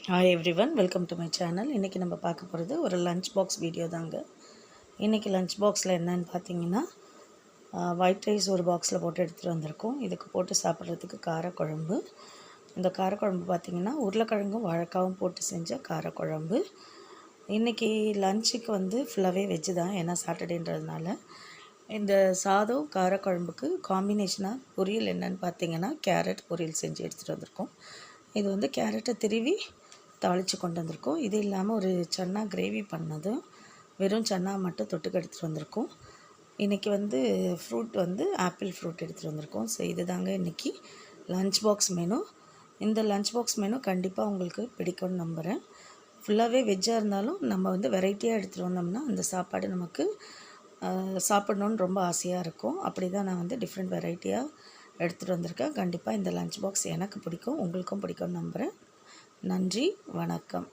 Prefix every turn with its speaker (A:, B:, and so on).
A: Hi everyone, welcome to my channel. இன்றைக்கி நம்ம பார்க்க போகிறது ஒரு லஞ்ச் பாக்ஸ் வீடியோ தாங்க. இன்றைக்கி லஞ்ச் பாக்ஸில் என்னென்னு பார்த்தீங்கன்னா, ஒயிட் ரைஸ் ஒரு பாக்ஸில் போட்டு எடுத்துகிட்டு வந்திருக்கோம். இதுக்கு போட்டு சாப்பிட்றதுக்கு காரக்குழம்பு. இந்த காரக்குழம்பு பார்த்திங்கன்னா உருளைக்கிழங்கும் வாழைக்காவும் போட்டு செஞ்ச காரக்குழம்பு. இன்றைக்கி லஞ்சுக்கு வந்து ஃபுல்லாகவே வெஜ்ஜு தான், ஏன்னா சாட்டர்டேன்றதுனால. இந்த சாதம் காரக்குழம்புக்கு காம்பினேஷனாக பொரியல் என்னென்னு பார்த்தீங்கன்னா கேரட் பொரியல் செஞ்சு எடுத்துகிட்டு வந்திருக்கோம். இது வந்து கேரட்டை திருவி தாளித்து கொண்டு வந்திருக்கோம். இது இல்லாமல் ஒரு சன்னா கிரேவி பண்ணதும் வெறும் சன்னா மட்டும் தொட்டுக்கு எடுத்துகிட்டு வந்திருக்கோம். இன்றைக்கி வந்து ஃப்ரூட் வந்து ஆப்பிள் ஃப்ரூட் எடுத்துகிட்டு வந்திருக்கோம். ஸோ இது தாங்க இன்றைக்கி லஞ்ச் பாக்ஸ் மெனு. இந்த லஞ்ச் பாக்ஸ் மெனு கண்டிப்பாக உங்களுக்கு பிடிக்கும்னு நம்புகிறேன். ஃபுல்லாகவே வெஜ்ஜாக இருந்தாலும் நம்ம வந்து வெரைட்டியாக எடுத்துகிட்டு வந்தோம்னா அந்த சாப்பாடு நமக்கு சாப்பிட்ணுன்னு ரொம்ப ஆசையாக இருக்கும். அப்படி தான் நான் வந்து டிஃப்ரெண்ட் வெரைட்டியாக எடுத்துகிட்டு வந்திருக்கேன். கண்டிப்பாக இந்த லஞ்ச் பாக்ஸ் எனக்கு பிடிக்கும், உங்களுக்கும் பிடிக்கும்னு நம்புகிறேன். நன்றி, வணக்கம்.